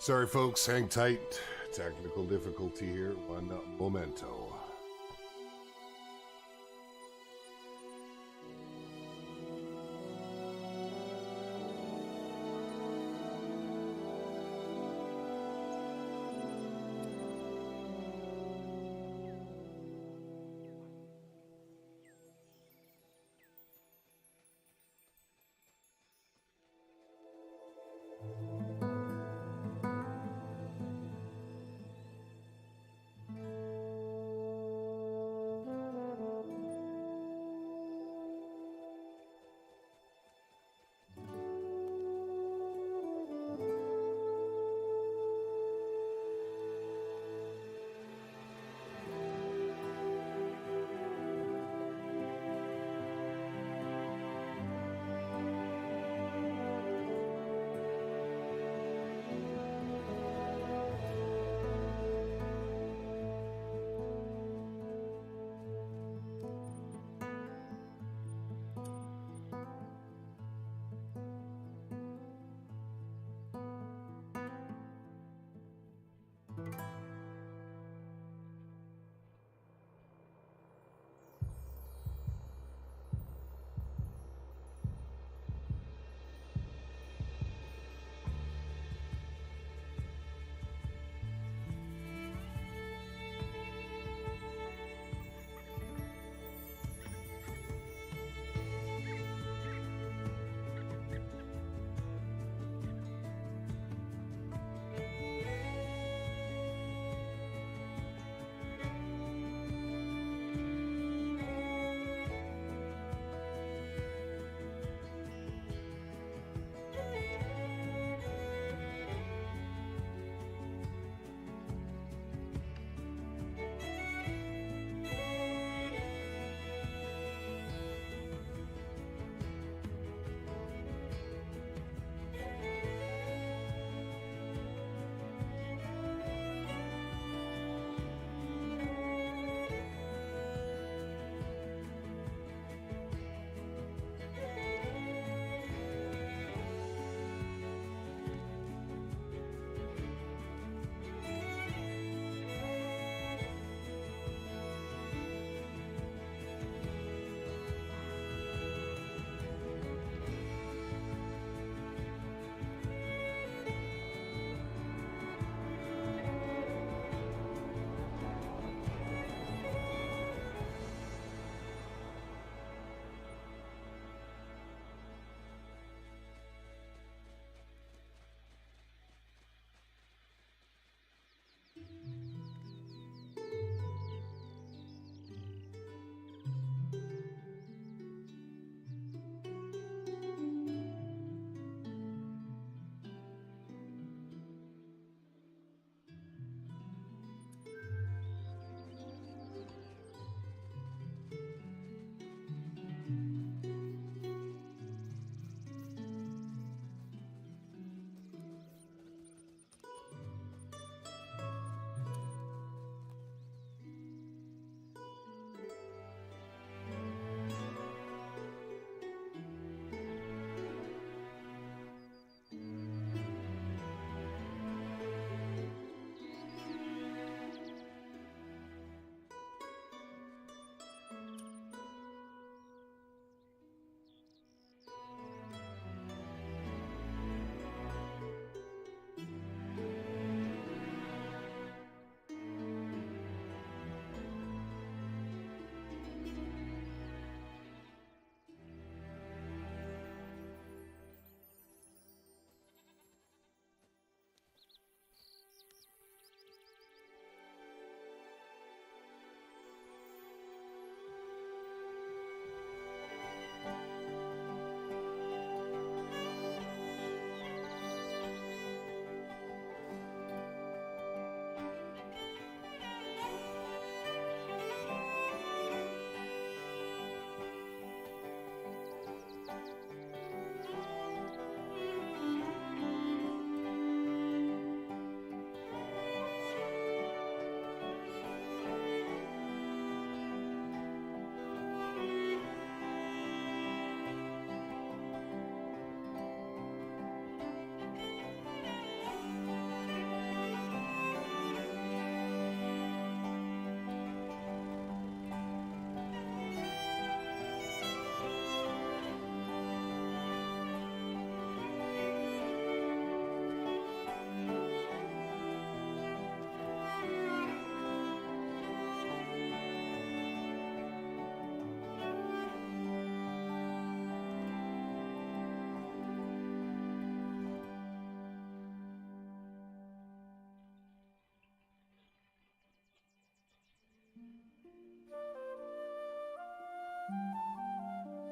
Sorry, folks, hang tight. Technical difficulty here. One momento.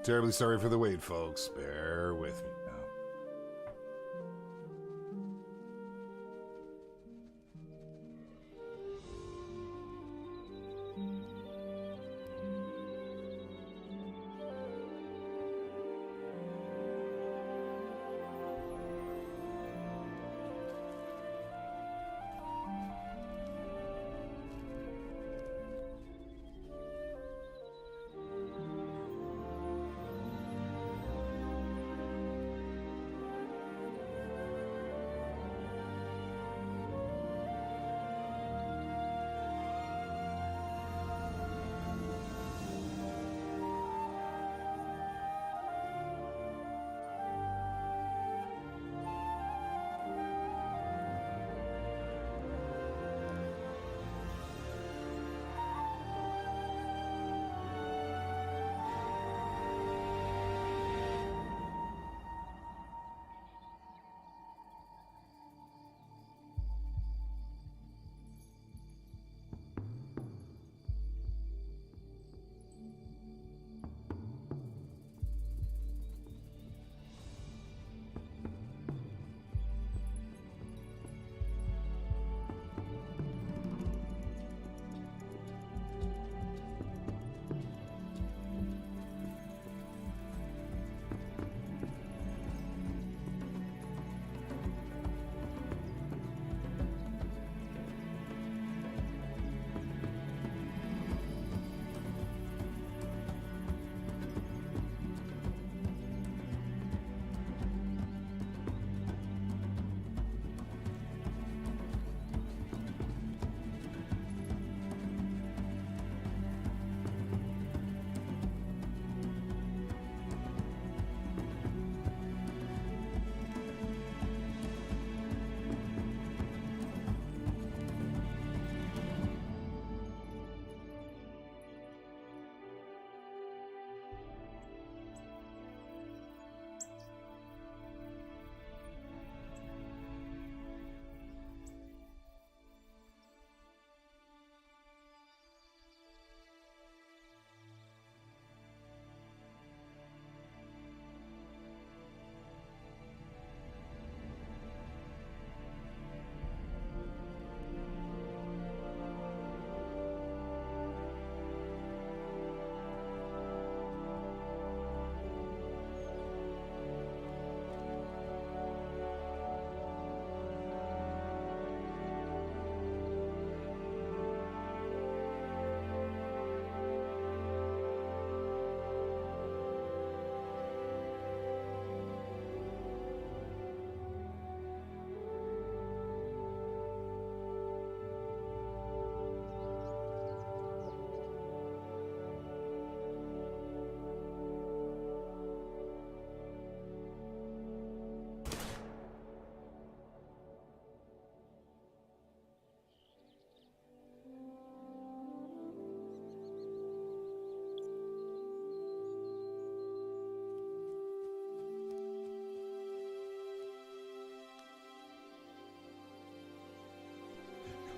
Terribly sorry for the wait, folks. Bear with me now.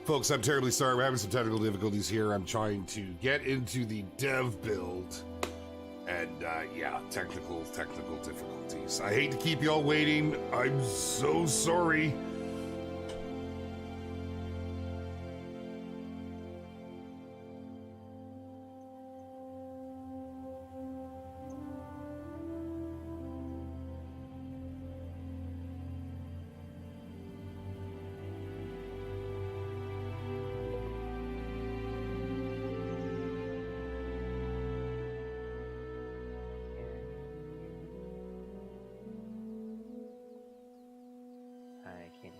Folks, I'm terribly sorry. We're having some technical difficulties here. I'm trying to get into the dev build. And, yeah, technical difficulties. I hate to keep y'all waiting. I'm so sorry. I can't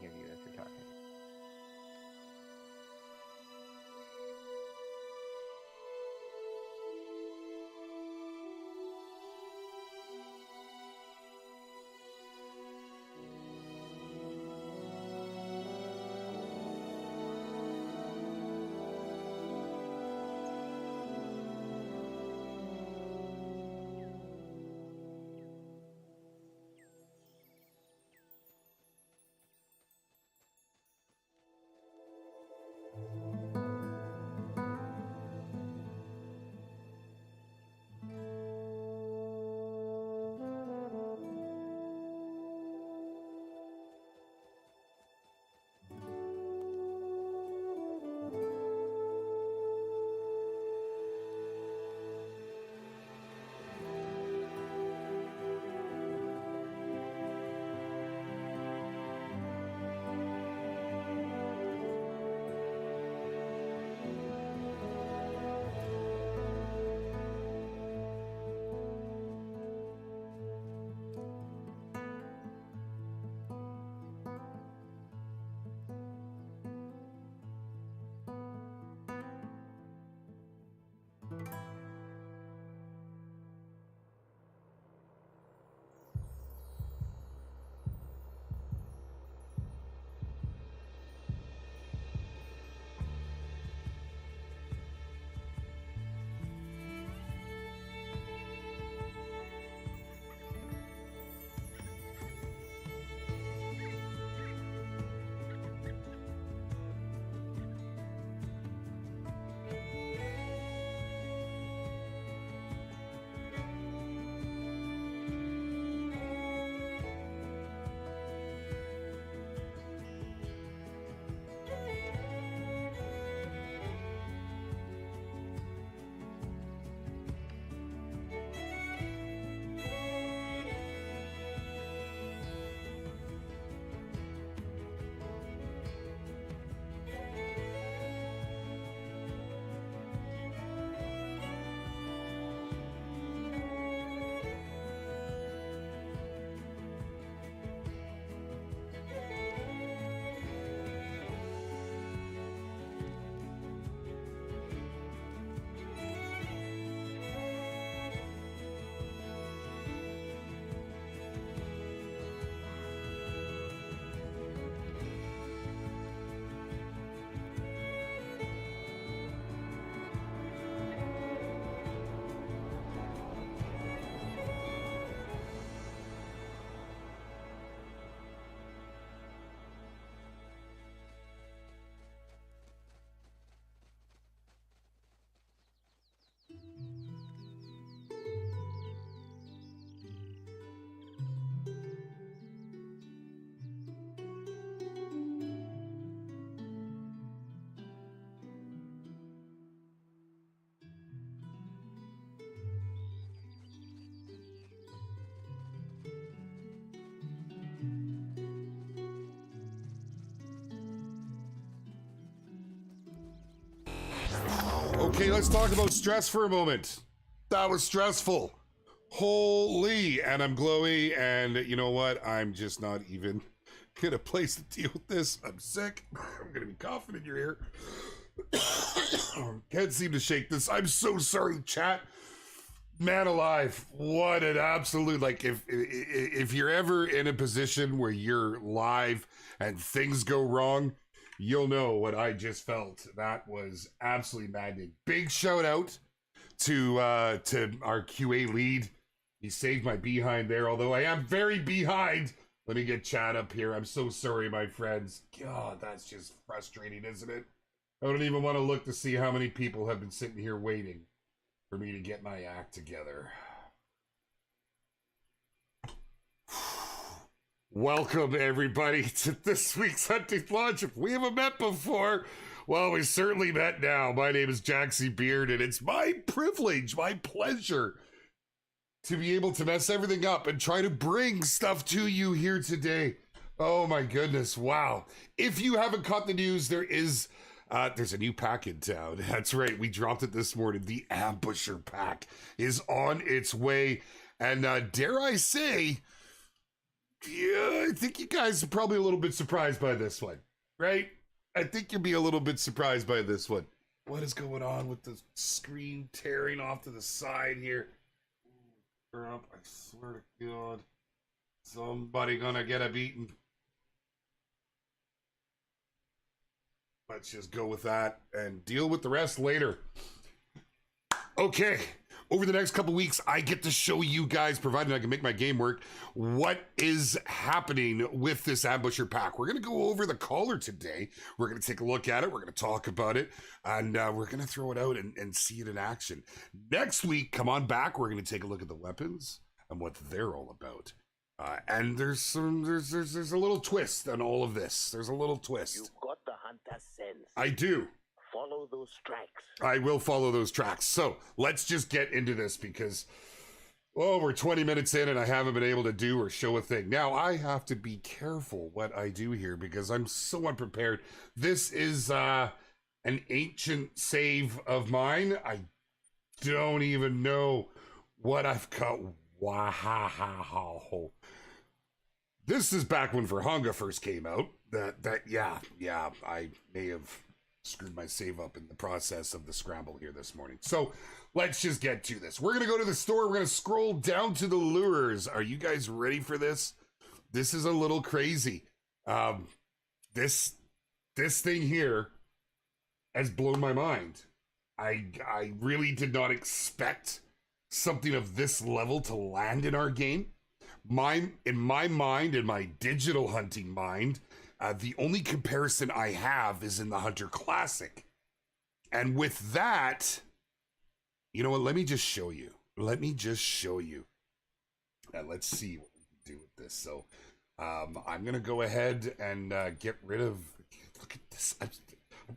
Okay, let's talk about stress for a moment. That was stressful. Holy, and I'm glowy, and you know what? I'm just not even in a place to deal with this. I'm sick. I'm gonna be coughing in your ear. Can't seem to shake this. I'm so sorry, chat. Man alive, what an absolute, like, if you're ever in a position where you're live and things go wrong, you'll know what I just felt. That was absolutely maddening. Big shout out to our QA lead. He saved my behind there, although I am very behind. Let me get chat up here. I'm so sorry, my friends. God, that's just frustrating, isn't it? I don't even want to look to see how many people have been sitting here waiting for me to get my act together. Welcome, everybody, to this week's Hunting Launch. If we haven't met before, well, we certainly met now. My name is Jaxie Beard, and it's my privilege, my pleasure, to be able to mess everything up and try to bring stuff to you here today. Oh my goodness, wow. If you haven't caught the news, there's a new pack in town. That's right, we dropped it this morning. The Ambusher pack is on its way. And dare I say, yeah, I think you guys are probably a little bit surprised by this one, right? I think you'll be a little bit surprised by this one. What is going on with the screen tearing off to the side here? I swear to God, somebody gonna get a beating. Let's just go with that and deal with the rest later. Okay, over the next couple weeks, I get to show you guys, provided I can make my game work, what is happening with this Ambusher pack. We're going to go over the Caller today. We're going to take a look at it. We're going to talk about it. And we're going to throw it out and see it in action. Next week, come on back. We're going to take a look at the weapons and what they're all about. And there's a little twist on all of this. There's a little twist. You've got the hunter's sense. I do. Follow those tracks. I will follow those tracks. So let's just get into this because, well, we're 20 minutes in and I haven't been able to do or show a thing. Now I have to be careful what I do here because I'm so unprepared. This is an ancient save of mine. I don't even know what I've got. Wow. This is back when Verhunga first came out. Yeah, I may have screwed my save up in the process of the scramble here this morning. So let's just get to this. We're going to go to the store. We're going to scroll down to the lures. Are you guys ready for this? This is a little crazy. This thing here has blown my mind. I really did not expect something of this level to land in our game. In my mind, in my digital hunting mind, the only comparison I have is in the Hunter Classic. And with that, you know what? Let me just show you. And let's see what we can do with this. So I'm going to go ahead and get rid of... Look at this. I'm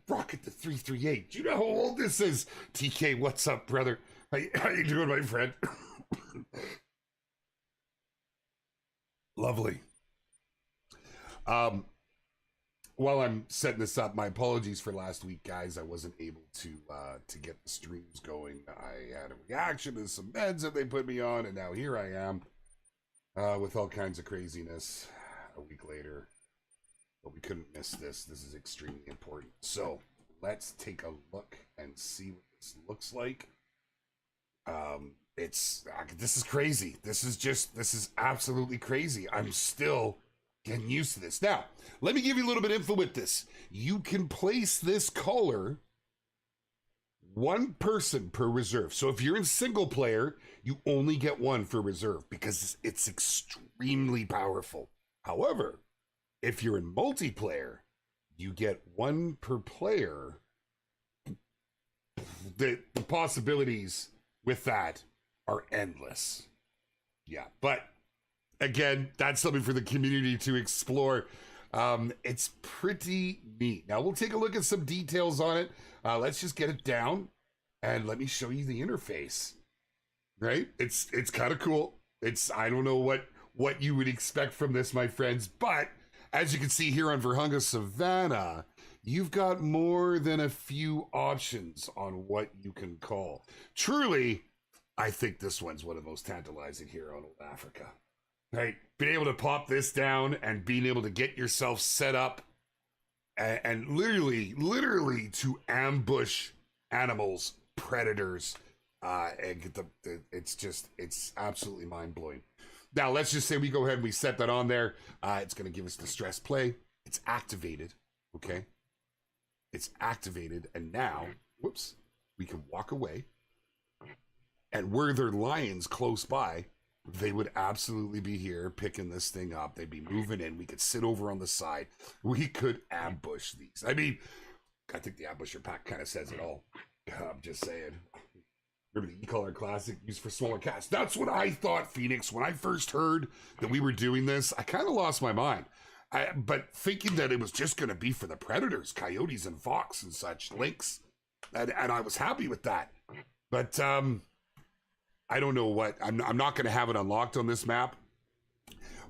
rocking the 338. Do you know how old this is? TK, what's up, brother? How you doing, my friend? Lovely. While I'm setting this up, my apologies for last week, guys. I wasn't able to get the streams going. I had a reaction to some meds that they put me on, and now here I am with all kinds of craziness a week later. But we couldn't miss this. This is extremely important. So let's take a look and see what this looks like. This is crazy. This is absolutely crazy. I'm still getting used to this. Now, let me give you a little bit of info with this. You can place this Caller one person per reserve. So if you're in single player, you only get one for reserve because it's extremely powerful. However, if you're in multiplayer, you get one per player. The possibilities with that are endless. Yeah, but again, that's something for the community to explore. It's pretty neat. Now we'll take a look at some details on it. Let's just get it down and let me show you the interface. Right? It's kind of cool. I don't know what you would expect from this, my friends, but as you can see here on Verhunga Savannah, you've got more than a few options on what you can call. Truly, I think this one's one of the most tantalizing here on Old Africa. Right? Being able to pop this down and being able to get yourself set up and literally to ambush animals, predators, and get it's absolutely mind-blowing. Now, let's just say we go ahead and we set that on there. It's going to give us the stress play. It's activated, okay? It's activated, and now, whoops, we can walk away. And were there lions close by, they would absolutely be here picking this thing up. They'd be moving in. We could sit over on the side. We could ambush these. I mean, I think the ambusher pack kind of says it all. I'm just saying. Remember the CALLER Classic used for smaller cats? That's what I thought, Phoenix. When I first heard that we were doing this, I kind of lost my mind. But thinking that it was just going to be for the predators, coyotes and fox and such, lynx, and I was happy with that. But I don't know what. I'm not going to have it unlocked on this map,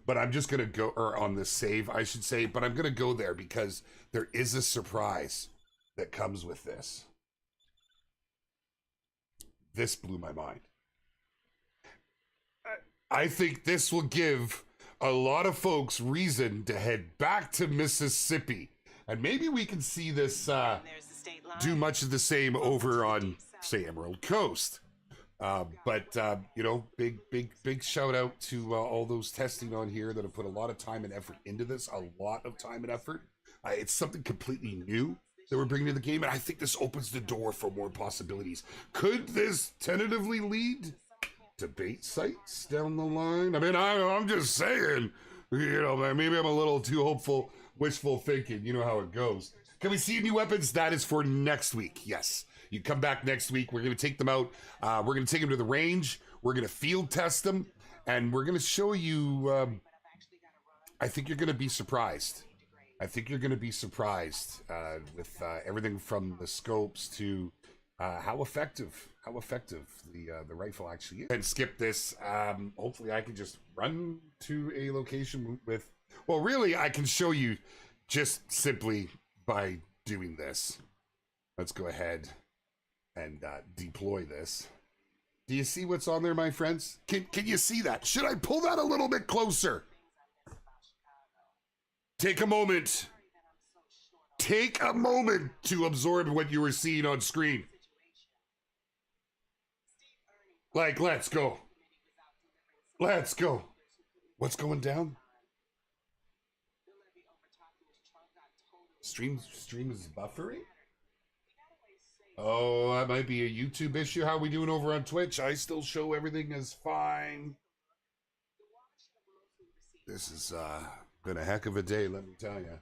but I'm just going to go, or on this save, I should say, but I'm going to go there because there is a surprise that comes with this. This blew my mind. I think this will give a lot of folks reason to head back to Mississippi. And maybe we can see this do much of the same over on, say, Emerald Coast. You know, big shout out to all those testing on here that have put a lot of time and effort into this. A lot of time and effort. It's something completely new that we're bringing to the game, and I think this opens the door for more possibilities. Could this tentatively lead to bait sites down the line? I mean, I'm just saying, you know, maybe I'm a little too hopeful, wishful thinking. You know how it goes. Can we see new weapons? That is for next week. Yes. You come back next week. We're going to take them out. We're going to take them to the range. We're going to field test them, and we're going to show you. I think you're going to be surprised. I think you're going to be surprised with everything from the scopes to how effective the rifle actually is. And skip this. Hopefully, I can just run to a location with. Well, really, I can show you just simply by doing this. Let's go ahead and deploy this. Do you see what's on there, my friends? Can you see that? Should I pull that a little bit closer? Take a moment. Take a moment to absorb what you were seeing on screen. Like, let's go. Let's go. What's going down? Stream is buffering? Oh, that might be a YouTube issue. How are we doing over on Twitch? I still show everything as fine. This has been a heck of a day, let me tell you.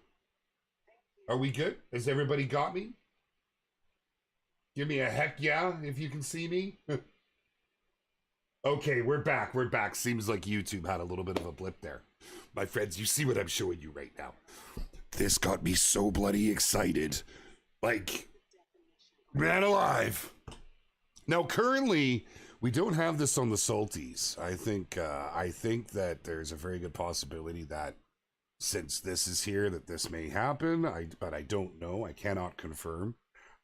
Are we good? Has everybody got me? Give me a heck yeah if you can see me. Okay, we're back. We're back. Seems like YouTube had a little bit of a blip there. My friends, you see what I'm showing you right now. This got me so bloody excited. Like, man alive. Now, currently, we don't have this on the Salties. I think that there's a very good possibility that since this is here, that this may happen. But I don't know. I cannot confirm.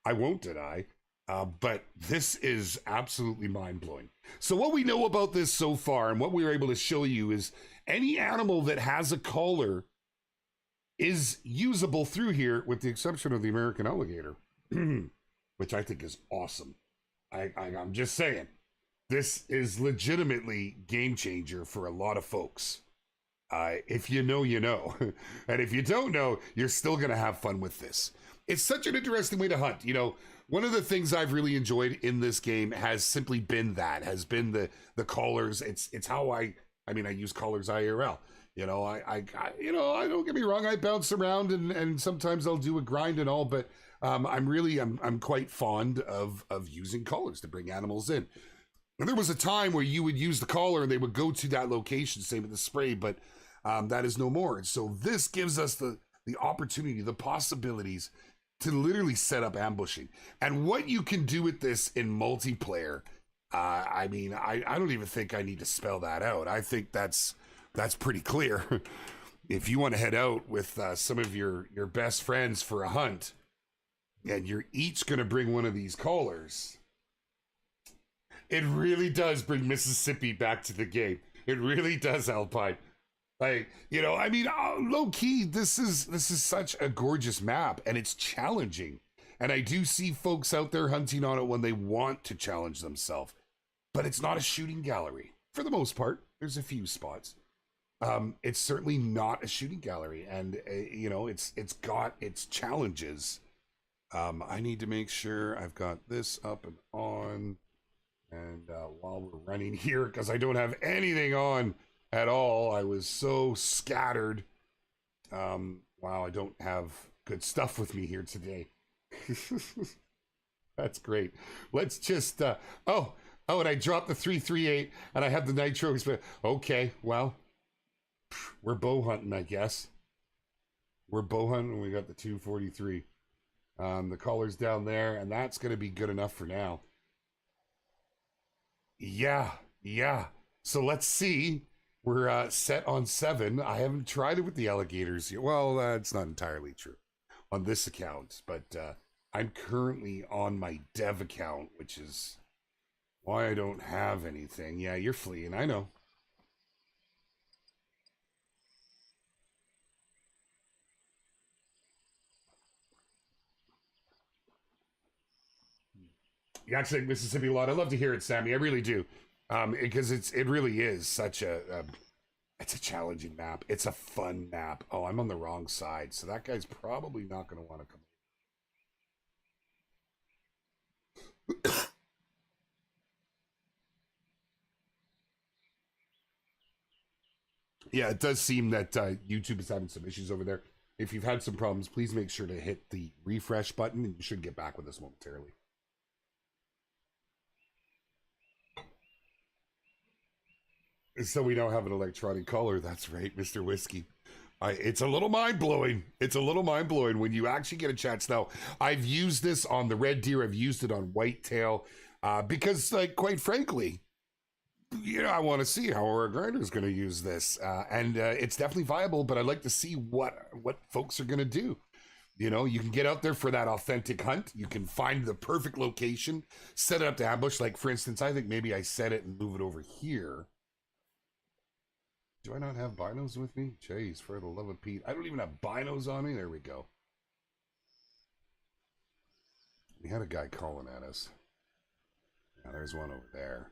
I won't deny. But this is absolutely mind-blowing. So what we know about this so far and what we were able to show you is any animal that has a collar is usable through here with the exception of the American alligator, which I think is awesome. I'm just saying, this is legitimately game changer for a lot of folks. If you know, you know. And if you don't know, you're still going to have fun with this. It's such an interesting way to hunt. You know, one of the things I've really enjoyed in this game has simply been the collars. It's how I use collars IRL. You know, I don't get me wrong. I bounce around and sometimes I'll do a grind and all, but I'm quite fond of using collars to bring animals in. And there was a time where you would use the collar and they would go to that location, same with the spray, but that is no more. And so this gives us the opportunity, the possibilities to literally set up ambushing. And what you can do with this in multiplayer, I don't even think I need to spell that out. I think that's pretty clear. if you want to head out with some of your best friends for a hunt, and you're each going to bring one of these callers, it really does bring Mississippi back to the game. It really does, Alpine. Like, you know, I mean, low key, this is such a gorgeous map, and it's challenging. And I do see folks out there hunting on it when they want to challenge themselves. But it's not a shooting gallery for the most part. There's a few spots. It's certainly not a shooting gallery, and you know, it's got its challenges. I need to make sure I've got this up and on, and while we're running here, because I don't have anything on at all. I was so scattered. Wow, I don't have good stuff with me here today. That's great. Let's just oh, and I dropped the 338 and I have the nitro. Okay, well, we're bow hunting, I guess. We're bow hunting and we got the 243. The collar's down there, and that's gonna be good enough for now. Yeah. So let's see. We're set on 7. I haven't tried it with the alligators yet. Well, that's not entirely true on this account, but I'm currently on my dev account, which is why I don't have anything. Yeah, you're fleeing, I know. You actually like Mississippi a lot. I love to hear it, Sammy. I really do. Because it really is such it's a challenging map. It's a fun map. Oh, I'm on the wrong side, so that guy's probably not going to want to come. Yeah, it does seem that YouTube is having some issues over there. If you've had some problems, please make sure to hit the refresh button, and you should get back with us momentarily. So we now have an electronic collar. That's right, Mr. Whiskey. It's a little mind-blowing. It's a little mind-blowing when you actually get a chance. Now, I've used this on the red deer. I've used it on whitetail because, like, quite frankly, you know, I want to see how our grinder is going to use this. And it's definitely viable, but I'd like to see what folks are going to do. You know, you can get out there for that authentic hunt. You can find the perfect location, set it up to ambush. Like, for instance, I think maybe I set it and move it over here. Do I not have binos with me? Jeez, for the love of Pete. I don't even have binos on me. There we go. We had a guy calling at us. Now there's one over there.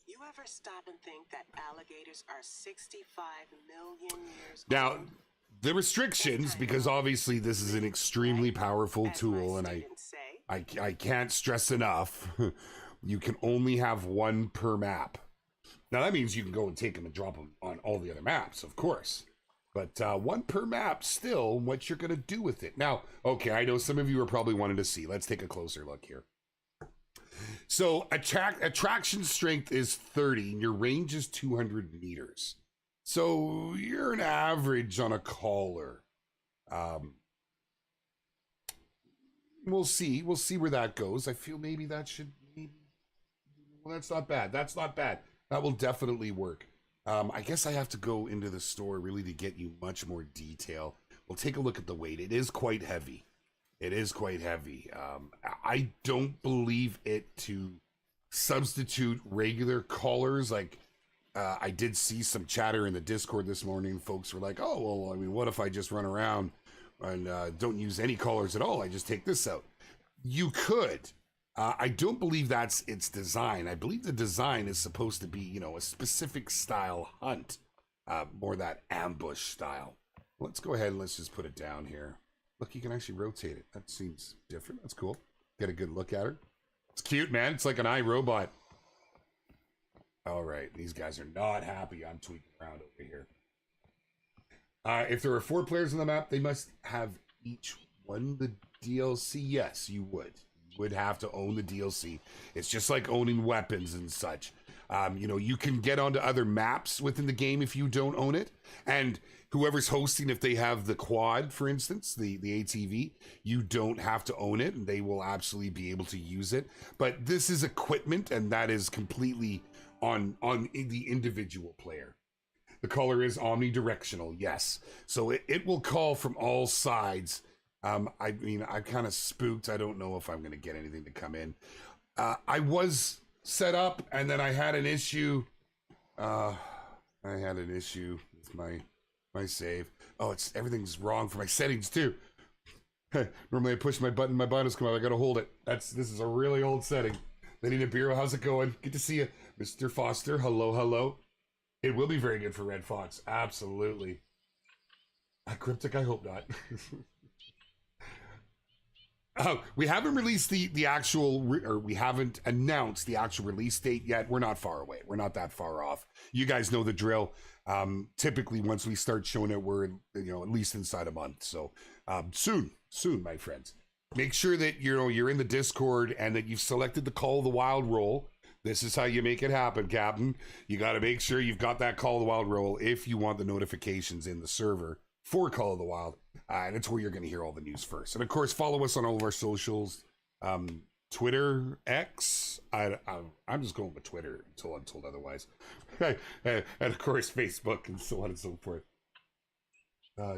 You ever stop and think that alligators are 65 million years old? Now, the restrictions, because obviously this is an extremely powerful tool, and I can't stress enough, you can only have one per map. Now, that means you can go and take them and drop them on all the other maps, of course. But one per map still, what you're going to do with it. Now, okay, I know some of you are probably wanting to see. Let's take a closer look here. So, attraction strength is 30, and your range is 200 meters. So, you're an average on a caller. We'll see. We'll see where that goes. I feel maybe that should... Well, that's not bad. That's not bad. That will definitely work. I guess I have to go into the store really to get you much more detail. We'll take a look at the weight. It is quite heavy. It is quite heavy. I don't believe it to substitute regular collars. Like, I did see some chatter in the Discord this morning. Folks were like, oh, well, I mean, what if I just run around and don't use any collars at all? I just take this out. You could. I don't believe that's its design. I believe the design is supposed to be, you know, a specific style hunt, more that ambush style. Let's go ahead and let's just put it down here. Look, you can actually rotate it. That seems different. That's cool. Get a good look at her. It's cute, man. It's like an iRobot. All right, these guys are not happy. I'm tweaking around over here. If there are 4 players on the map, they must have each won the DLC. Yes, you would. Would have to own the DLC. It's just like owning weapons and such. You know, you can get onto other maps within the game if you don't own it. And whoever's hosting, if they have the quad, for instance, the ATV, you don't have to own it, and they will absolutely be able to use it. But this is equipment, and that is completely on the individual player. The caller is omnidirectional, yes. So it will call from all sides. I mean, I'm kind of spooked. I don't know if I'm going to get anything to come in. I was set up, and then I had an issue. I had an issue with my save. Oh, everything's wrong for my settings too. Normally I push my button, my buttons come out. I gotta hold it. This is a really old setting. Lenina Bureau, how's it going? Good to see you, Mr. Foster. Hello, hello. It will be very good for Red Fox. Absolutely. Cryptic, I hope not. Oh, we haven't released the actual, or we haven't announced the actual release date yet. We're not far away. We're not that far off. You guys know the drill. Typically, once we start showing it, we're at least inside a month. So soon, my friends. Make sure that you're in the Discord and that you've selected the Call of the Wild role. This is how you make it happen, Captain. You got to make sure you've got that Call of the Wild role if you want the notifications in the server for Call of the Wild. And it's where you're going to hear all the news first. And of course, follow us on all of our socials. Twitter, X. I'm just going with Twitter until I'm told otherwise. And of course, Facebook and so on and so forth.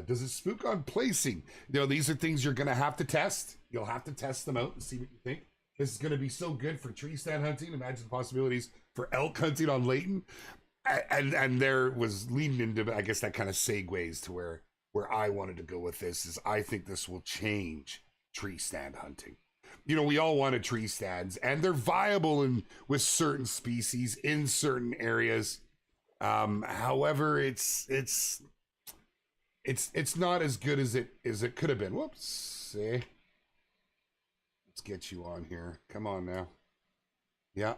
Does it spook on placing? These are things you're going to have to test. You'll have to test them out and see what you think. This is going to be so good for tree stand hunting. Imagine the possibilities for elk hunting on Layton. And there was leading into, I guess, that kind of segues to where I wanted to go with this is I think this will change tree stand hunting. We all wanted tree stands, and they're viable with certain species in certain areas. However, it's not as good as it could have been. Whoops. See? Let's get you on here. Come on now. Yeah.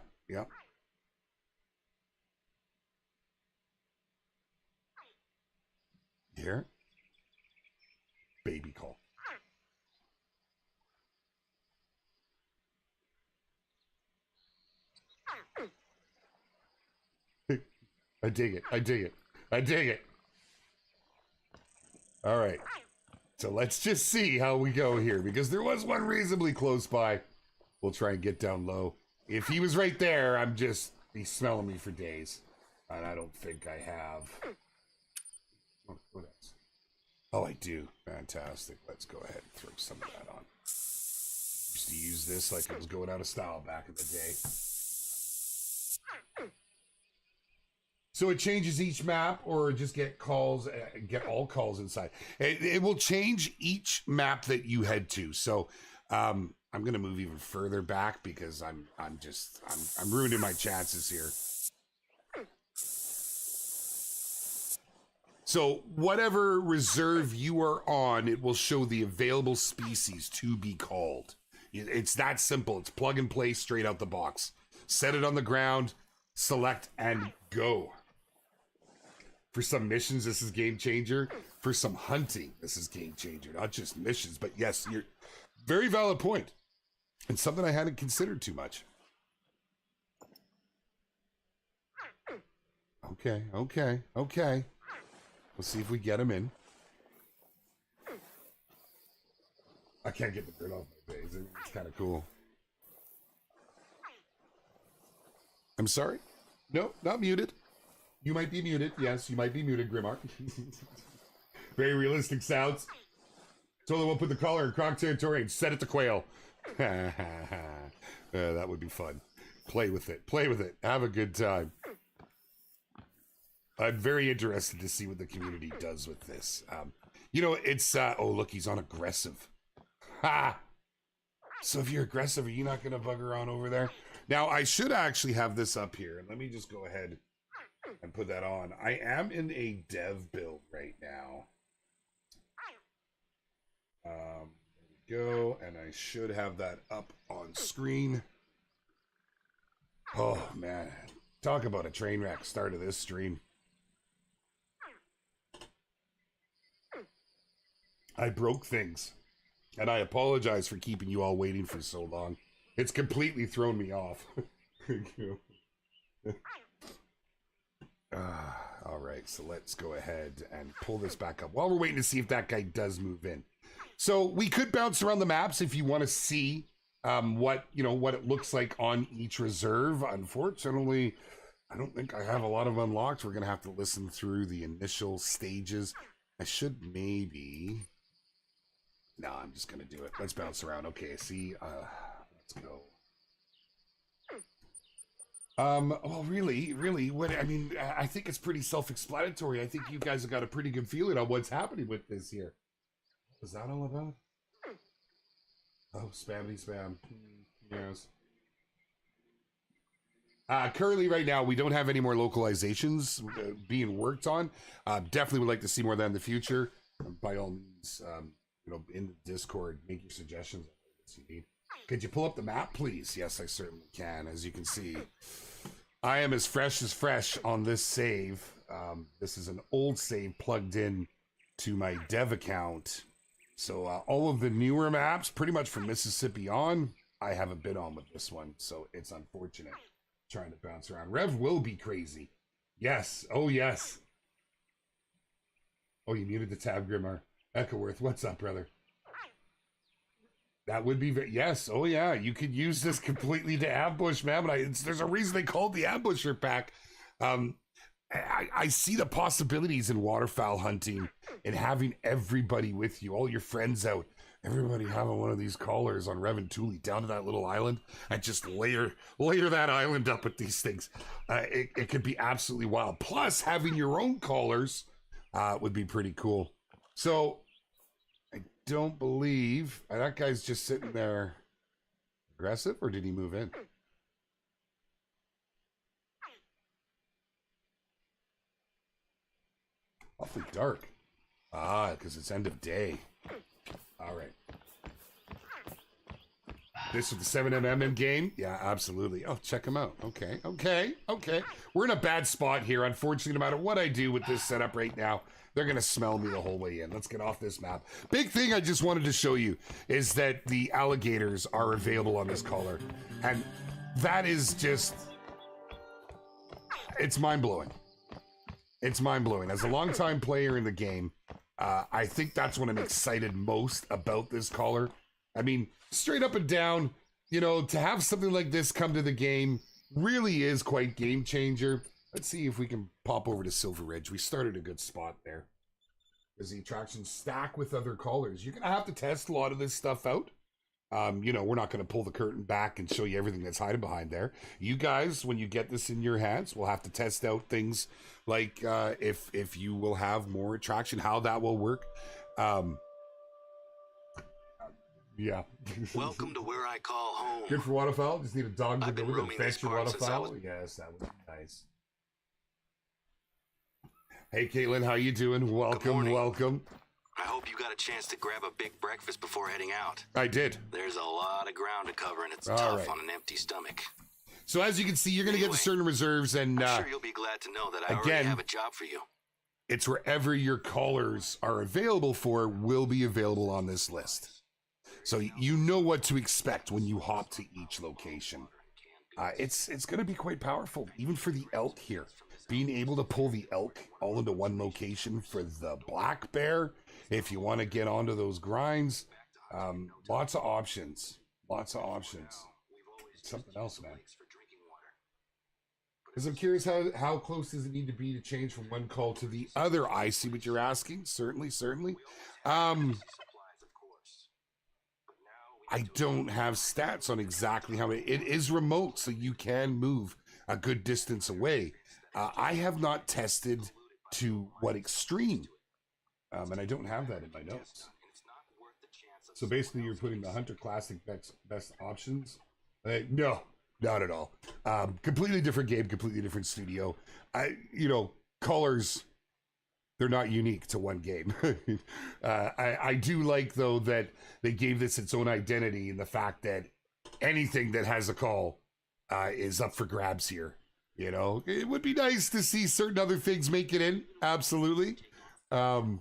Here. Baby call. I dig it. All right. So let's just see how we go here, because there was one reasonably close by. We'll try and get down low. If he was right there, he's smelling me for days. And I don't think I have. Oh, what else? Oh, I do. Fantastic. Let's go ahead and throw some of that on. Used to use this like it was going out of style back in the day. So it changes each map, or just get calls, get all calls inside. It will change each map that you head to. So I'm going to move even further back because I'm ruining my chances here. So whatever reserve you are on, it will show the available species to be called. It's that simple. It's plug and play straight out the box. Set it on the ground, select, and go. For some missions, this is game changer. For some hunting, this is game changer. Not just missions, but yes, you're very valid point. And something I hadn't considered too much. Okay. Let's see if we get him in. I can't get the grid off my face. It's kind of cool. I'm sorry? No, not muted. You might be muted. Yes, you might be muted, Grimmark. Very realistic sounds. Totally won't put the collar in Croc territory and set it to quail. That would be fun. Play with it. Have a good time. I'm very interested to see what the community does with this. It's, oh, look, he's on aggressive. Ha! So if you're aggressive, are you not going to bugger on over there? Now, I should actually have this up here. Let me just go ahead and put that on. I am in a dev build right now. There we go. And I should have that up on screen. Oh, man. Talk about a train wreck start of this stream. I broke things, and I apologize for keeping you all waiting for so long. It's completely thrown me off. All right, so let's go ahead and pull this back up while we're waiting to see if that guy does move in. So we could bounce around the maps if you want to see what it looks like on each reserve. Unfortunately, I don't think I have a lot of unlocked. We're gonna have to listen through the initial stages. I should maybe. No, I'm just gonna do it. Let's bounce around. Okay, see, let's go. Well, really, what I mean, I think it's pretty self-explanatory. I think you guys have got a pretty good feeling on what's happening with this here. What's that all about? Oh, spammy spam. Yes. Currently, right now, we don't have any more localizations being worked on. Definitely would like to see more of that in the future. By all means, you know, in the Discord, make your suggestions. Could you pull up the map, please? Yes, I certainly can. As you can see, I am as fresh on this save. This is an old save plugged in to my dev account. So all of the newer maps, pretty much from Mississippi on, I haven't been on with this one. So it's unfortunate trying to bounce around. Rev will be crazy. Yes. Oh, yes. Oh, you muted the tab, Grimmer. Echoworth, what's up, brother? That would be yes. Oh yeah, you could use this completely to ambush, man. But there's a reason they called the ambusher pack. I see the possibilities in waterfowl hunting and having everybody with you, all your friends out, everybody having one of these callers on Rev and Thule down to that little island and just layer that island up with these things. It could be absolutely wild. Plus, having your own callers would be pretty cool. So. Don't believe that guy's just sitting there aggressive, or did he move in? Awfully dark. Because it's end of day. All right. This with the 7mm game? Yeah, absolutely. Oh, check him out. Okay. We're in a bad spot here. Unfortunately, no matter what I do with this setup right now, they're going to smell me the whole way in. Let's get off this map. Big thing I just wanted to show you is that the alligators are available on this collar. And that is just... It's mind-blowing. It's mind-blowing. As a longtime player in the game, I think that's what I'm excited most about this collar. I mean, straight up and down, you know, to have something like this come to the game really is quite game changer. Let's see if we can pop over to Silver Ridge. We started a good spot there. As the attractions stack with other collars. You're going to have to test a lot of this stuff out. You know, we're not going to pull the curtain back and show you everything that's hiding behind there. You guys, when you get this in your hands, will have to test out things like if you will have more attraction, how that will work. Yeah. Welcome to where I call home. Good for waterfowl. Just need a dog to go with and fetch your waterfowl. Was... Yes, that would be nice. Hey, Caitlin, how you doing? Welcome. I hope you got a chance to grab a big breakfast before heading out. I did. There's a lot of ground to cover, and it's tough on an empty stomach. So as you can see, you're going to get to certain reserves, and I'm sure you'll be glad to know that I already have a job for you. It's wherever your callers are available for will be available on this list. So you know what to expect when you hop to each location. It's going to be quite powerful, even for the elk here. Being able to pull the elk all into one location for the black bear, if you want to get onto those grinds, lots of options. Something else, man. Because I'm curious, how close does it need to be to change from one call to the other? I see what you're asking. Certainly. I don't have stats on exactly how it is remote, so you can move a good distance away. I have not tested to what extreme, and I don't have that in my notes. So basically, you're putting the Hunter Classic best options. No, not at all. Completely different game, completely different studio. Colors, they're not unique to one game. I do like, though, that they gave this its own identity in the fact that anything that has a call is up for grabs here. You know, it would be nice to see certain other things make it in. Absolutely. But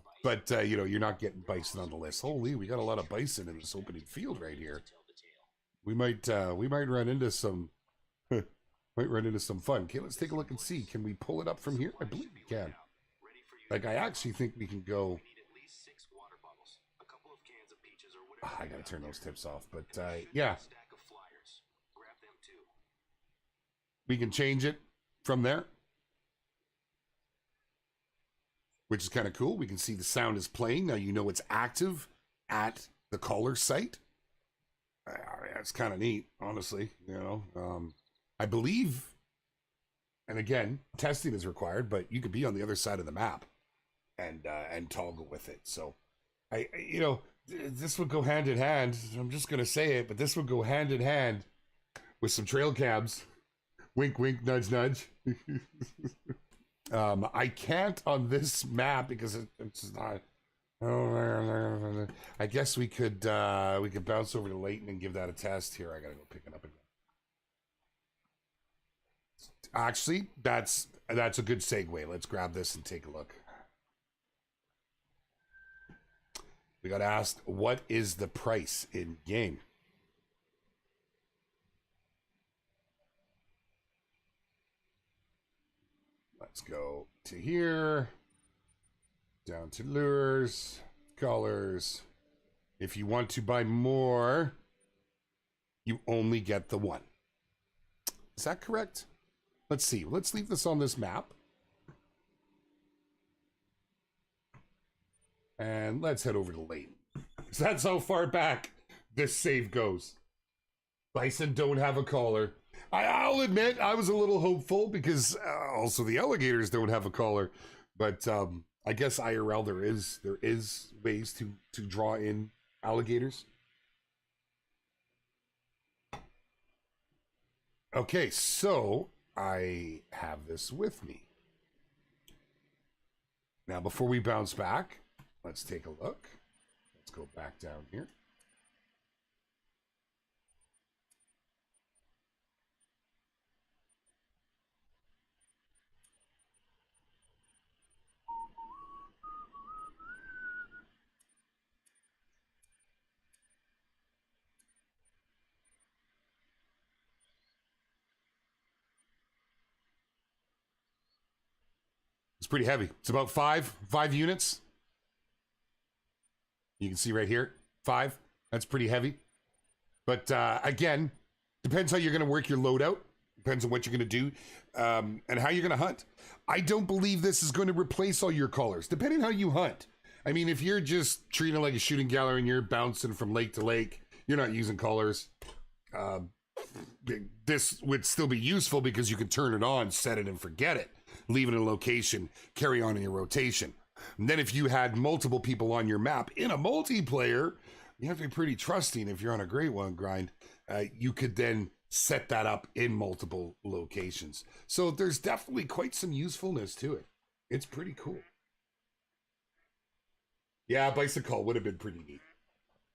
you're not getting bison on the list. Holy, we got a lot of bison in this opening field right here. We might run into some fun. Okay, let's take a look and see. Can we pull it up from here? I believe we can. Like, I actually think we can go. I gotta turn those tips off, but yeah. We can change it. from there, which is kind of cool. We can see the sound is playing. Now you know it's active at the caller site. That's kind of neat, honestly. I believe, and again, testing is required, but you could be on the other side of the map and toggle with it. So, this would go hand in hand. I'm just gonna say it, but this would go hand in hand with some trail cabs. Wink, wink, nudge, nudge. I can't on this map because it's not. I guess we could bounce over to Leighton and give that a test. Here, I gotta go pick it up again. Actually, that's a good segue. Let's grab this and take a look. We got asked, what is the price in game? Let's go to here, down to lures, colors. If you want to buy more, you only get the one. Is that correct? Let's see. Let's leave this on this map. And let's head over to Leighton. So that's how far back this save goes. Bison don't have a collar. I'll admit I was a little hopeful because also the alligators don't have a collar. But I guess IRL there is ways to draw in alligators. Okay, so I have this with me. Now before we bounce back, let's take a look. Let's go back down here. It's pretty heavy. It's about five units. You can see right here, 5. That's pretty heavy. But again, depends how you're going to work your loadout. Depends on what you're going to do and how you're going to hunt. I don't believe this is going to replace all your collars, depending how you hunt. I mean, if you're just treating it like a shooting gallery and you're bouncing from lake to lake, you're not using collars. This would still be useful because you can turn it on, set it and forget it. Leave it in a location, carry on in your rotation. And then if you had multiple people on your map in a multiplayer, you have to be pretty trusting if you're on a Great One grind. You could then set that up in multiple locations. So there's definitely quite some usefulness to it. It's pretty cool. Yeah, bicycle would have been pretty neat.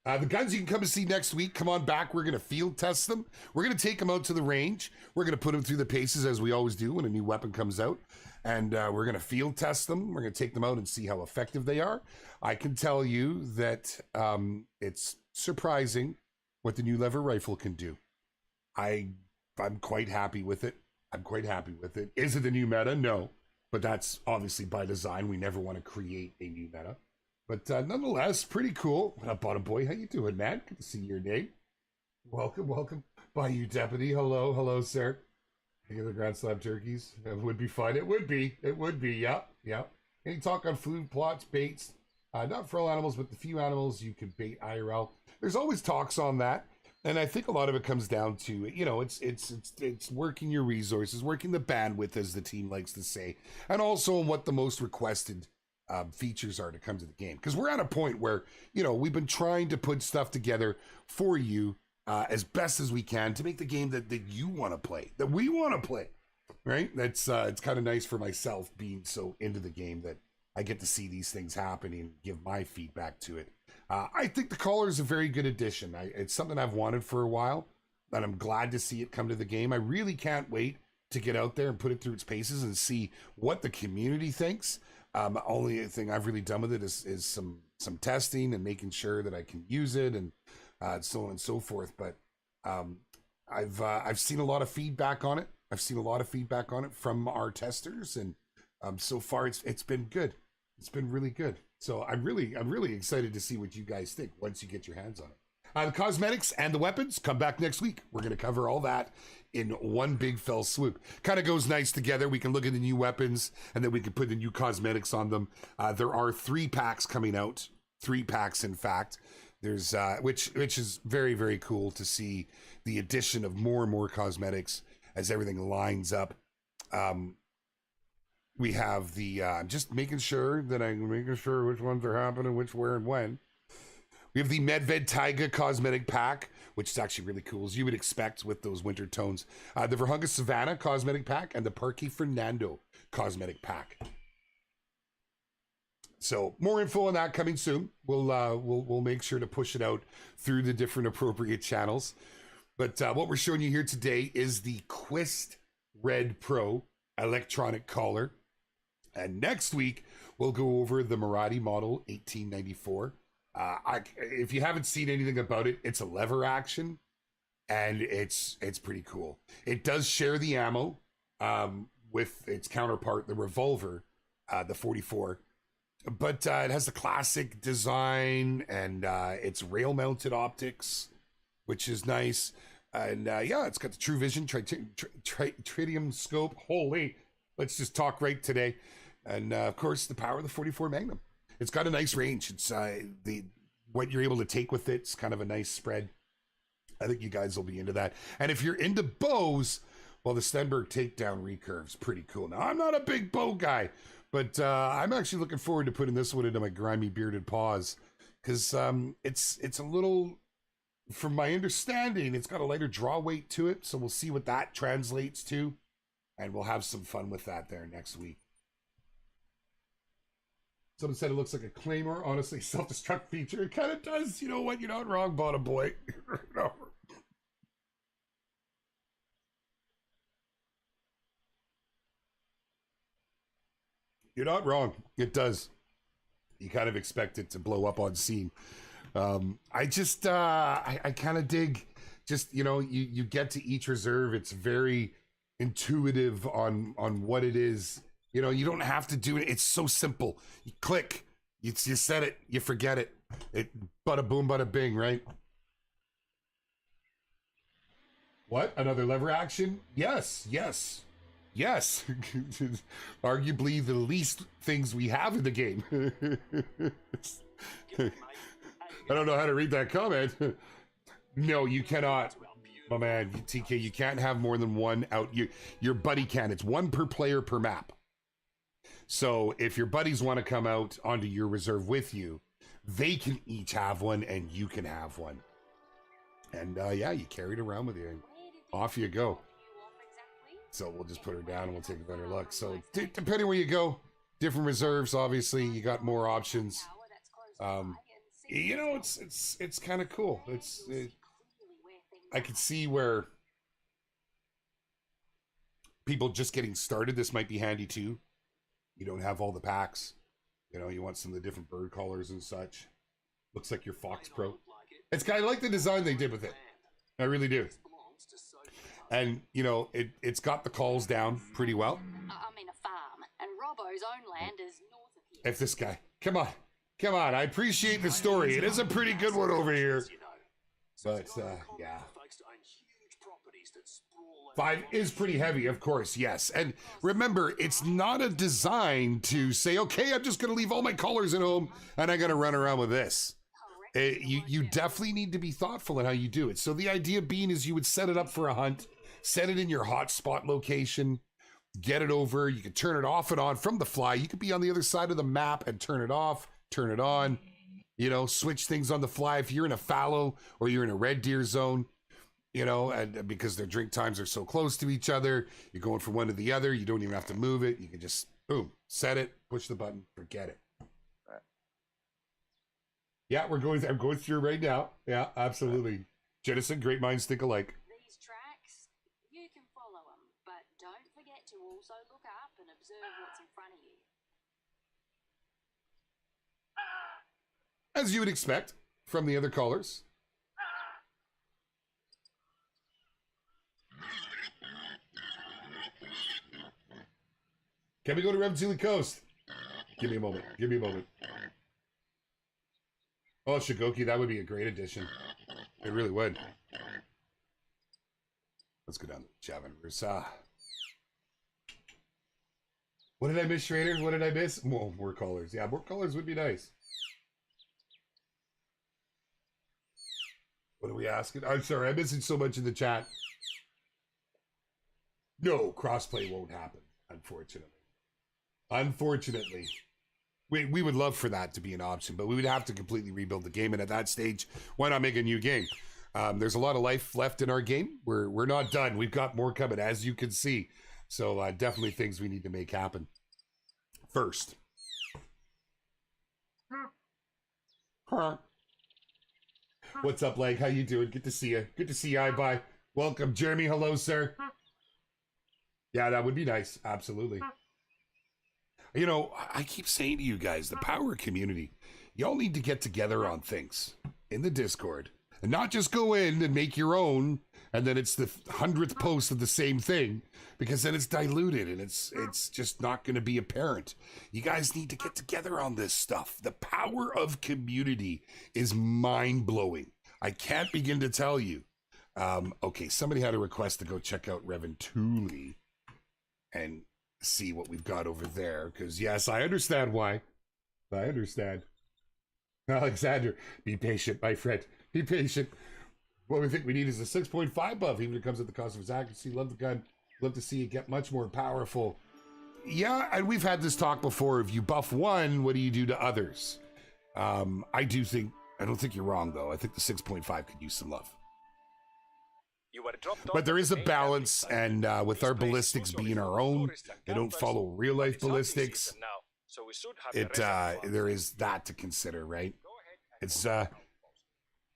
The guns you can come and see next week. Come on back. We're going to field test them. We're going to take them out to the range. We're going to put them through the paces as we always do when a new weapon comes out. And we're going to field test them. We're going to take them out and see how effective they are. I can tell you that it's surprising what the new lever rifle can do. I'm quite happy with it. I'm quite happy with it. Is it the new meta? No. But that's obviously by design. We never want to create a new meta. But nonetheless, pretty cool. What up, Bottom Boy? How you doing, man? Good to see your name. Welcome, welcome. Bayou Deputy. Hello, hello, sir. Think of the Grand Slab turkeys? It would be fun. It would be. It would be. Yeah, yeah. Any talk on food plots, baits? Not for all animals, but the few animals you can bait IRL. There's always talks on that. And I think a lot of it comes down to, it's working your resources, working the bandwidth, as the team likes to say, and also on what the most requested features are to come to the game. Because we're at a point where, we've been trying to put stuff together for you as best as we can to make the game that you want to play, that we want to play, right? That's it's kind of nice for myself being so into the game that I get to see these things happening and give my feedback to it. I think the collar is a very good addition. It's something I've wanted for a while, and I'm glad to see it come to the game. I really can't wait to get out there and put it through its paces and see what the community thinks. Only thing I've really done with it is some testing and making sure that I can use it and so on and so forth. But I've seen a lot of feedback on it. I've seen a lot of feedback on it from our testers, and so far it's been good. It's been really good. So I'm really excited to see what you guys think once you get your hands on it. The cosmetics and the weapons come back next week. We're going to cover all that in one big fell swoop. Kind of goes nice together. We can look at the new weapons and then we can put the new cosmetics on them. There are 3 packs coming out. 3 packs, in fact. There's which is very, very cool to see the addition of more and more cosmetics as everything lines up. We have the just making sure which ones are happening, which, where, and when. We have the Medved Taiga cosmetic pack, which is actually really cool, as you would expect with those winter tones. The Verhunga Savannah cosmetic pack and the Parky Fernando cosmetic pack. So more info on that coming soon. We'll make sure to push it out through the different appropriate channels. But what we're showing you here today is the Quist Red Pro electronic collar. And next week, we'll go over the Marathi model 1894. If you haven't seen anything about it, it's a lever action, and it's pretty cool. It does share the ammo with its counterpart, the revolver, the 44. But it has the classic design, and it's rail-mounted optics, which is nice. And yeah, it's got the True Vision tritium scope. Holy, let's just talk right today. And of course, the power of the 44 Magnum. It's got a nice range. It's what you're able to take with it's kind of a nice spread. I think you guys will be into that. And if you're into bows, well, the Stenberg takedown recurve's pretty cool. Now, I'm not a big bow guy, but I'm actually looking forward to putting this one into my grimy bearded paws, because it's a little, from my understanding, it's got a lighter draw weight to it. So we'll see what that translates to, and we'll have some fun with that there next week. Someone said it looks like a Claymore. Honestly, self-destruct feature. It kind of does. You know what? You're not wrong, bottom boy. No. You're not wrong. It does. You kind of expect it to blow up on scene. I just, I kind of dig, just, you know, you get to each reserve. It's very intuitive on what it is. You know, you don't have to do it. It's so simple. You click, you set it, you forget it. Bada boom, bada bing, right? What? Another lever action? Yes. Arguably the least things we have in the game. I don't know how to read that comment. No, you cannot. My man, TK, you can't have more than one out. Your buddy can. It's 1 per player per map. So if your buddies want to come out onto your reserve with you, they can each have one and you can have one. And yeah, you carry it around with you and off you go. So we'll just put her down and we'll take a better look. So depending where you go, different reserves, obviously, you got more options. You know, it's kind of cool. I could see where people just getting started, this might be handy too. You don't have all the packs. You know, you want some of the different bird collars and such. Looks like your Fox Pro. It's kind of like the design they did with it. I really do. And, you know, it's got the calls down pretty well. I'm in a farm, and Robbo's own land is north of here. If this guy, come on, I appreciate the story. It is a pretty good one over here. But, yeah. 5 is pretty heavy, of course, yes. And remember, it's not a design to say, okay, I'm just going to leave all my collars at home and I'm going to run around with this. You definitely need to be thoughtful in how you do it. So the idea being is you would set it up for a hunt, set it in your hotspot location, get it over. You can turn it off and on from the fly. You could be on the other side of the map and turn it off, turn it on, you know, switch things on the fly. If you're in a fallow or you're in a red deer zone, you know, and because their drink times are so close to each other, you're going from one to the other. You don't even have to move it. You can just, boom, set it, push the button, forget it. Yeah, I'm going through right now. Yeah, absolutely. Jennison, great minds think alike. These tracks, you can follow them, but don't forget to also look up and observe what's in front of you. As you would expect from the other callers. Can we go to Revzili Coast? Give me a moment. Oh, Shigoki, that would be a great addition. It really would. Let's go down to Javin. What did I miss, Schrader? What did I miss? More colors. Yeah, more colors would be nice. What are we asking? I'm sorry, I'm missing so much in the chat. No, crossplay won't happen, unfortunately. Unfortunately. We would love for that to be an option, but we would have to completely rebuild the game, and at that stage, why not make a new game? There's a lot of life left in our game. We're not done. We've got more coming, as you can see. So definitely things we need to make happen. First. Huh. What's up, Leg? How you doing? Good to see you. Good to see you. Bye. Welcome, Jeremy. Hello, sir. Yeah, that would be nice. Absolutely. You know, I keep saying to you guys, the power community, y'all need to get together on things in the Discord and not just go in and make your own and then it's the 100th post of the same thing, because then it's diluted and it's just not going to be apparent. You guys need to get together on this stuff. The power of community is mind-blowing. I can't begin to tell you. Okay, somebody had a request to go check out Reventuli and see what we've got over there, because yes, I understand why. I understand. Alexander, be patient, my friend. Be patient. What we think we need is a 6.5 buff, even if it comes at the cost of its accuracy. Love the gun. Love to see it get much more powerful. Yeah, and we've had this talk before. If you buff one, what do you do to others? I don't think you're wrong, though. I think the 6.5 could use some love. But there is a balance, and with our ballistics being our own, they don't follow real-life ballistics. There is that to consider, right?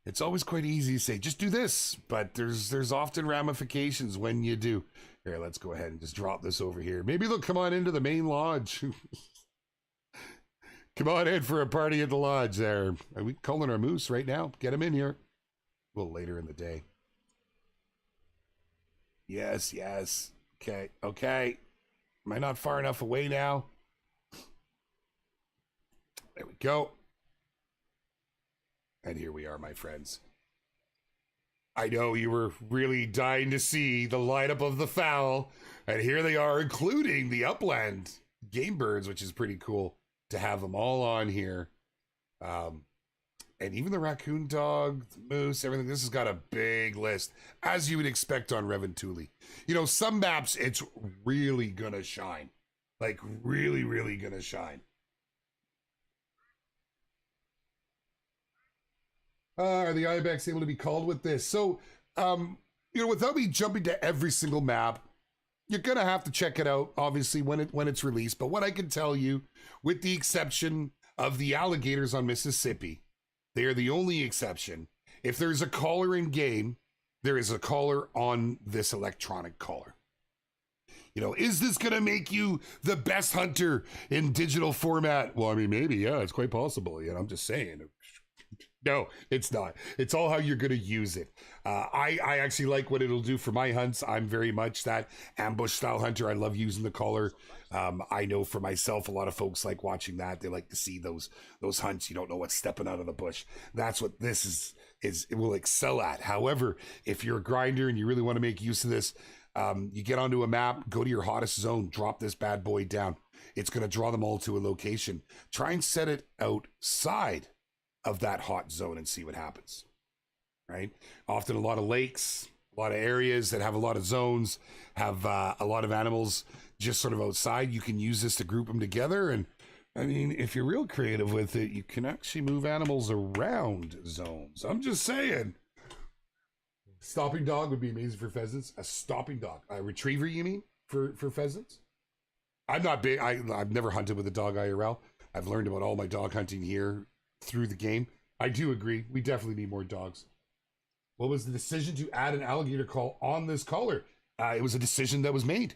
It's always quite easy to say, just do this, but there's often ramifications when you do. Here, let's go ahead and just drop this over here. Maybe they'll come on into the main lodge. Come on in for a party at the lodge there. Are we calling our moose right now? Get them in here. A little later in the day. Yes, yes. Okay, okay. Am I not far enough away now? There we go. And here we are, my friends. I know you were really dying to see the lineup of the fowl. And here they are, including the upland game birds, which is pretty cool to have them all on here. And even the raccoon dog, the moose, everything. This has got a big list, as you would expect on Reventuli. You know, some maps, it's really gonna shine. Like, really, really gonna shine. Are the Ibex able to be called with this? So, you know, without me jumping to every single map, you're gonna have to check it out, obviously, when it's released. But what I can tell you, with the exception of the alligators on Mississippi, they are the only exception. If there's a caller in game, there is a caller on this electronic caller. You know, is this going to make you the best hunter in digital format? Well, I mean, maybe, yeah, it's quite possible. You know, I'm just saying. No, it's not. It's all how you're going to use it. I actually like what it'll do for my hunts. I'm very much that ambush style hunter. I love using the collar. I know for myself, a lot of folks like watching that. They like to see those hunts. You don't know what's stepping out of the bush. That's what this is it will excel at. However, if you're a grinder and you really want to make use of this, you get onto a map, go to your hottest zone, drop this bad boy down. It's going to draw them all to a location. Try and set it outside of that hot zone and see what happens, right? Often a lot of lakes, a lot of areas that have a lot of zones, have a lot of animals just sort of outside. You can use this to group them together. And I mean, if you're real creative with it, you can actually move animals around zones. I'm just saying. Stopping dog would be amazing for pheasants. A stopping dog, a retriever, you mean, for pheasants? I'm not big. I've never hunted with a dog IRL. I've learned about all my dog hunting here through the game. I do agree. We definitely need more dogs. What was the decision to add an alligator call on this collar? It was a decision that was made.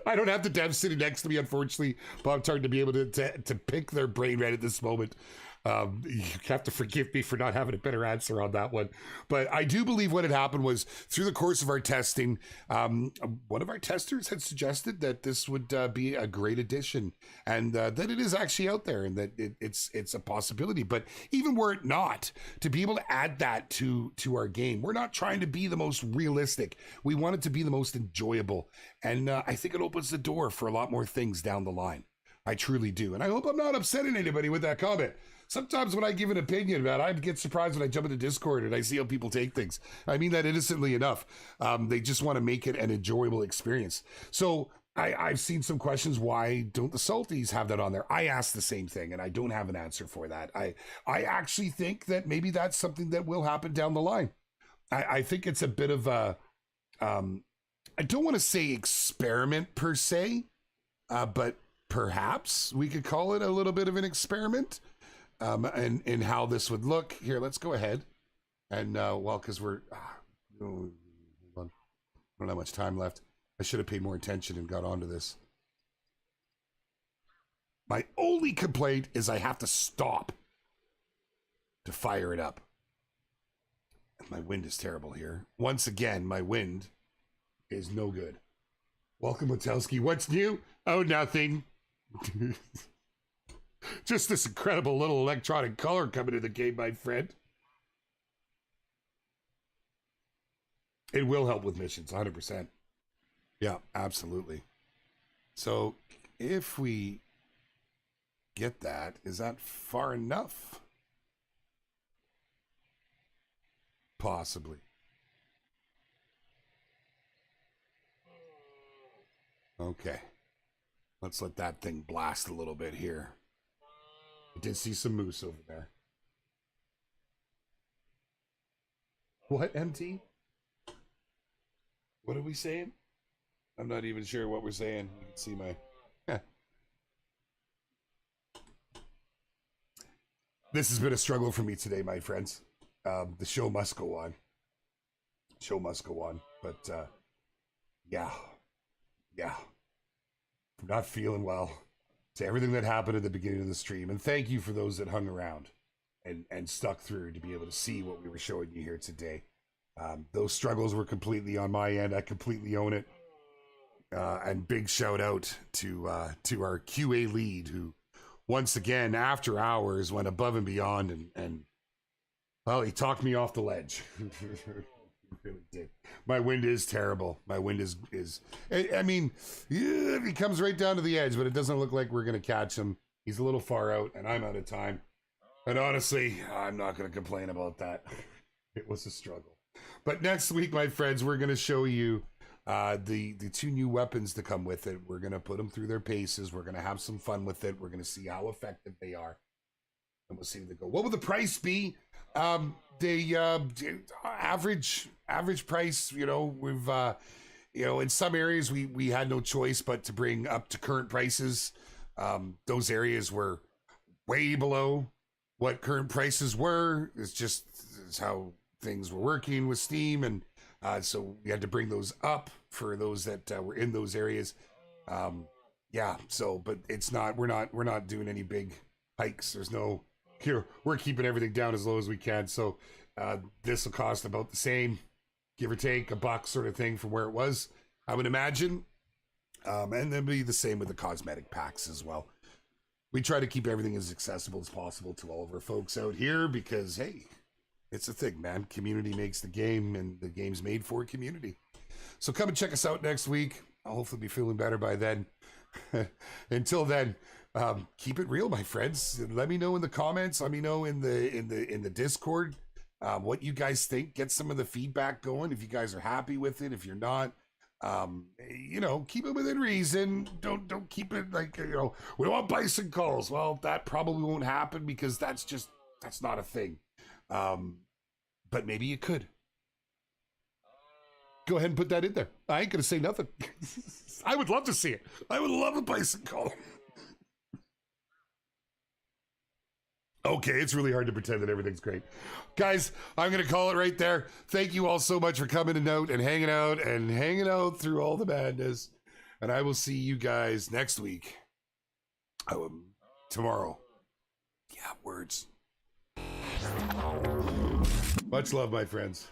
I don't have the devs sitting next to me, unfortunately, Bob Tart, to be able to pick their brain right at this moment. You have to forgive me for not having a better answer on that one. But I do believe what had happened was through the course of our testing, one of our testers had suggested that this would be a great addition, and that it is actually out there, and that it's a possibility. But even were it not, to be able to add that to our game, we're not trying to be the most realistic. We want it to be the most enjoyable, and I think it opens the door for a lot more things down the line. I truly do, and I hope I'm not upsetting anybody with that comment. Sometimes when I give an opinion, man, I get surprised when I jump into Discord and I see how people take things. I mean that innocently enough. They just want to make it an enjoyable experience. So I've seen some questions. Why don't the Salties have that on there? I asked the same thing, and I don't have an answer for that. I actually think that maybe that's something that will happen down the line. I think it's a bit of a, I don't want to say experiment per se, but perhaps we could call it a little bit of an experiment. And how this would look. Here, let's go ahead. And, well, because we're, hold on. I don't have much time left. I should have paid more attention and got onto this. My only complaint is I have to stop to fire it up. And my wind is terrible here. Once again, my wind is no good. Welcome, Watelski. What's new? Oh, nothing. Just this incredible little electronic color coming to the game, my friend. It will help with missions, 100%. Yeah, absolutely. So if we get that, is that far enough? Possibly. Okay. Let's let that thing blast a little bit here. I did see some moose over there. What, MT? What are we saying? I'm not even sure what we're saying. You can see my... This has been a struggle for me today, my friends. The show must go on. Show must go on. But, yeah. I'm not feeling well. To everything that happened at the beginning of the stream. And thank you for those that hung around and stuck through to be able to see what we were showing you here today. Those struggles were completely on my end. I completely own it. And big shout out to our QA lead, who once again, after hours, went above and beyond and well, he talked me off the ledge. Really did. My wind is terrible. My wind is I mean, yeah, he comes right down to the edge, but it doesn't look like we're gonna catch him. He's a little far out, and I'm out of time. And honestly, I'm not gonna complain about that. It was a struggle. But next week, my friends, we're gonna show you the two new weapons that come with it. We're gonna put them through their paces. We're gonna have some fun with it. We're gonna see how effective they are, and we'll see where they go. What will the price be? The average price, you know, we've in some areas we had no choice but to bring up to current prices. Those areas were way below what current prices were. It's how things were working with Steam, and so we had to bring those up for those that were in those areas. But it's not, we're not doing any big hikes. There's no, here, we're keeping everything down as low as we can. So this will cost about the same, give or take $1 sort of thing from where it was, I would imagine. And then be the same with the cosmetic packs as well. We try to keep everything as accessible as possible to all of our folks out here because, hey, it's a thing, man. Community makes the game, and the game's made for community. So come and check us out next week. I'll hopefully be feeling better by then. Until then, keep it real, my friends. Let me know in the comments. Let me know in the Discord what you guys think. Get some of the feedback going. If you guys are happy with it, if you're not, keep it within reason. Don't keep it like, we want bison calls. Well, that probably won't happen because that's not a thing. But maybe you could. Go ahead and put that in there. I ain't gonna say nothing. I would love to see it. I would love a bison call. Okay, it's really hard to pretend that everything's great. Guys, I'm going to call it right there. Thank you all so much for coming and hanging out through all the madness. And I will see you guys next week. Tomorrow. Yeah. Words. Much love, my friends.